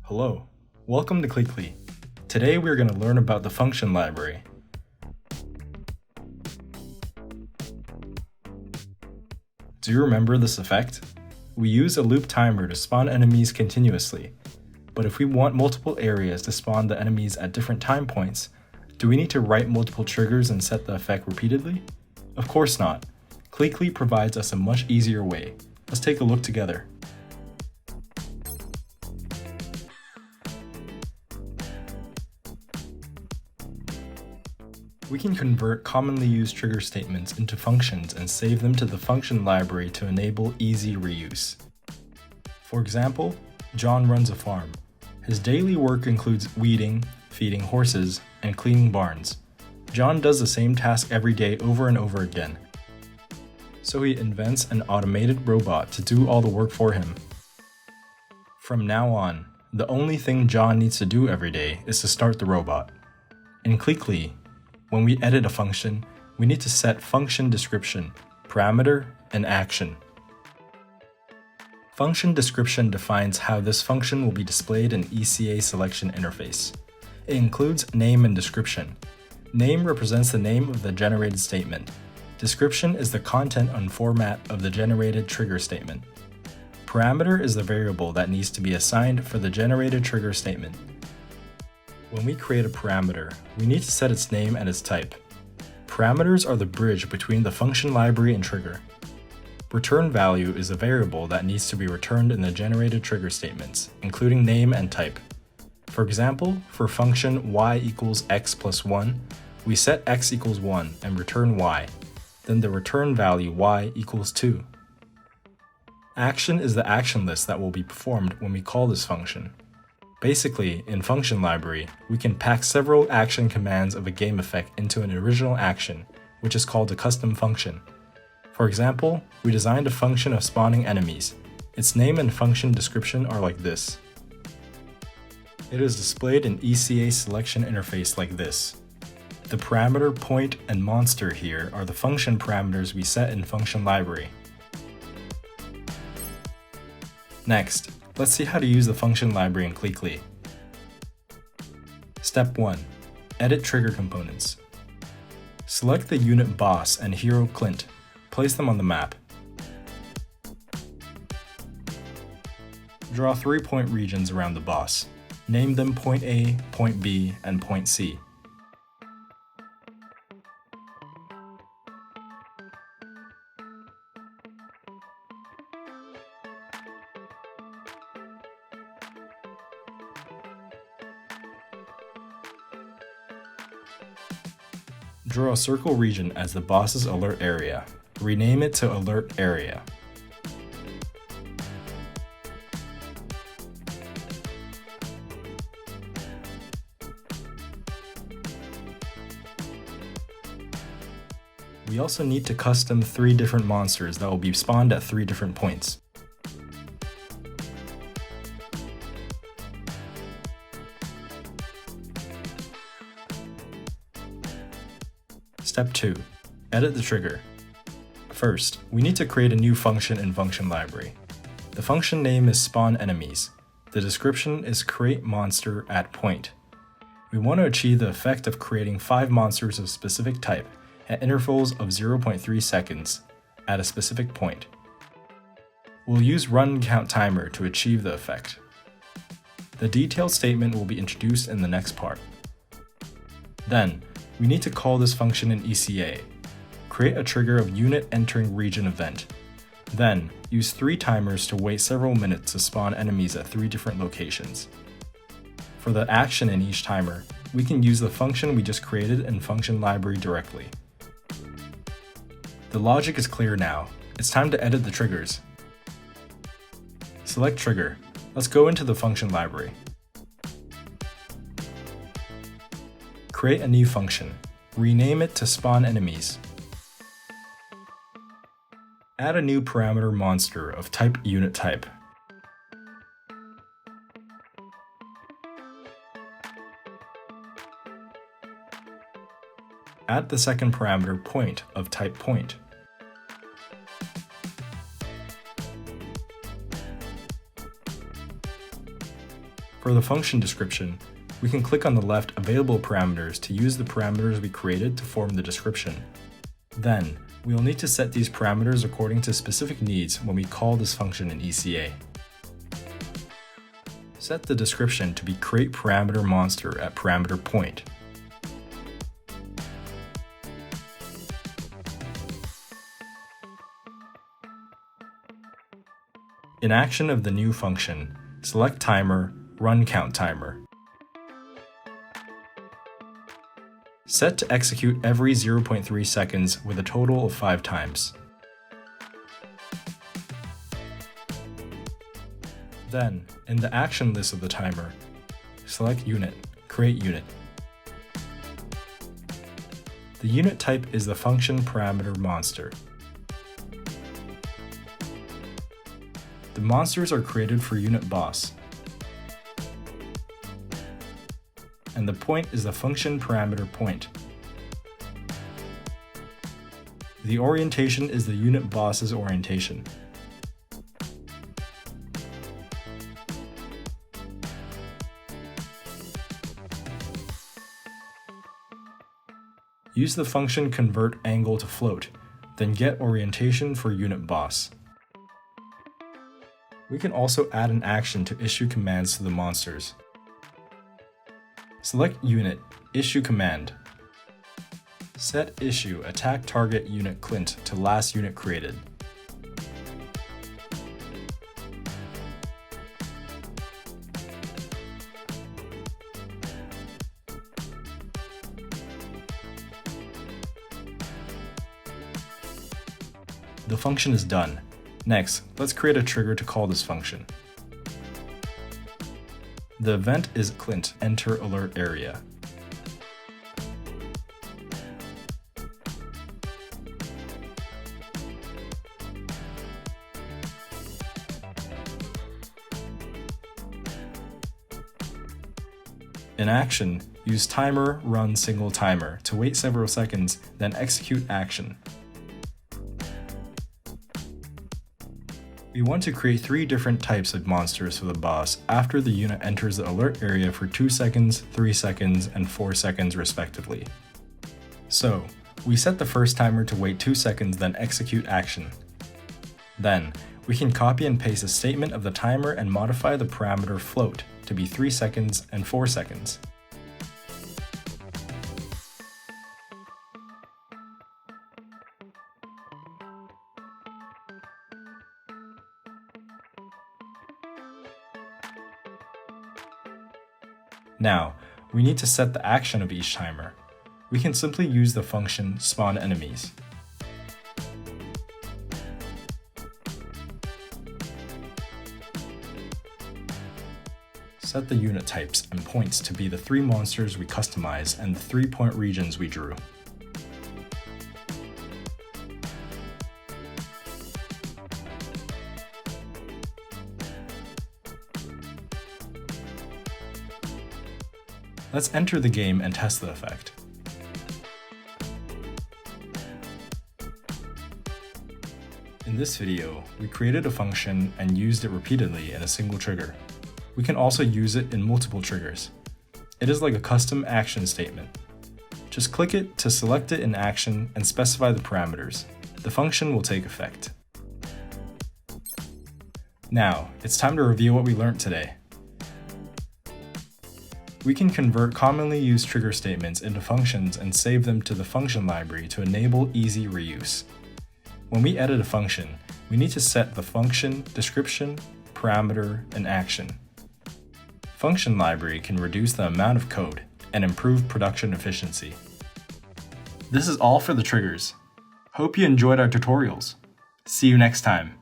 Hello, welcome to CliCli. Today we're going to learn about the function library. Do you remember this effect? We use a loop timer to spawn enemies continuously, but if we want multiple areas to spawn the enemies at different time points, do we need to write multiple triggers and set the effect repeatedly? Of course not. CliCli provides us a much easier way. Let's take a look together. We can convert commonly used trigger statements into functions and save them to the function library to enable easy reuse. For example, John runs a farm. His daily work includes weeding, feeding horses, and cleaning barns. John does the same task every day over and over again. So he invents an automated robot to do all the work for him. From now on, the only thing John needs to do every day is to start the robot. In CliCli, when we edit a function, we need to set function description, parameter, and action. Function description defines how this function will be displayed in ECA selection interface. It includes name and description. Name represents the name of the generated statement. Description is the content and format of the generated trigger statement. Parameter is the variable that needs to be assigned for the generated trigger statement. When we create a parameter, we need to set its name and its type. Parameters are the bridge between the function library and trigger. Return value is a variable that needs to be returned in the generated trigger statements, including name and type. For example, for function y equals x plus 1, we set x equals 1 and return y. Then the return value y equals 2. Action is the action list that will be performed when we call this function. Basically, in function library, we can pack several action commands of a game effect into an original action, which is called a custom function. For example, we designed a function of spawning enemies. Its name and function description are like this. It is displayed in ECA selection interface like this. The parameter, point, and monster here are the function parameters we set in function library. Next, let's see how to use the function library in CliCli. Step 1. Edit trigger components. Select the unit boss and hero Clint. Place them on the map. Draw 3-point regions around the boss. Name them Point A, Point B, and Point C. Draw a circle region as the boss's alert area. Rename it to Alert Area. We also need to custom 3 different monsters that will be spawned at 3 different points. Step 2. Edit the trigger. First, we need to create a new function in function library. The function name is spawn enemies. The description is create monster at point. We want to achieve the effect of creating 5 monsters of specific type at intervals of 0.3 seconds at a specific point. We'll use run count timer to achieve the effect. The detailed statement will be introduced in the next part. Then, we need to call this function in ECA. Create a trigger of unit entering region event. Then, use 3 timers to wait several minutes to spawn enemies at 3 different locations. For the action in each timer, we can use the function we just created in function library directly. The logic is clear now. It's time to edit the triggers. Select trigger. Let's go into the function library. Create a new function. Rename it to spawn enemies. Add a new parameter monster of type unit type. Add the second parameter point of type point. For the function description, we can click on the left Available Parameters to use the parameters we created to form the description. Then, we will need to set these parameters according to specific needs when we call this function in ECA. Set the description to be createParameterMonster at parameter point. In action of the new function, select Timer, Run Count Timer. Set to execute every 0.3 seconds with a total of 5 times. Then, in the action list of the timer, select Unit, Create Unit. The unit type is the function parameter monster. The monsters are created for unit boss, and the point is the function parameter point. The orientation is the unit boss's orientation. Use the function convert angle to float, then get orientation for unit boss. We can also add an action to issue commands to the monsters. Select Unit, Issue Command. Set Issue Attack Target Unit Clint to last unit created. The function is done. Next, let's create a trigger to call this function. The event is Clint Enter Alert Area. In action, use Timer Run Single Timer to wait several seconds, then execute action. We want to create 3 different types of monsters for the boss after the unit enters the alert area for 2 seconds, 3 seconds, and 4 seconds respectively. So, we set the first timer to wait 2 seconds, then execute action. Then, we can copy and paste a statement of the timer and modify the parameter float to be 3 seconds and 4 seconds. Now, we need to set the action of each timer. We can simply use the function spawn enemies. Set the unit types and points to be the 3 monsters we customized and the 3-point regions we drew. Let's enter the game and test the effect. In this video, we created a function and used it repeatedly in a single trigger. We can also use it in multiple triggers. It is like a custom action statement. Just click it to select it in action and specify the parameters. The function will take effect. Now, it's time to review what we learned today. We can convert commonly used trigger statements into functions and save them to the function library to enable easy reuse. When we edit a function, we need to set the function, description, parameter, and action. Function library can reduce the amount of code and improve production efficiency. This is all for the triggers. Hope you enjoyed our tutorials. See you next time.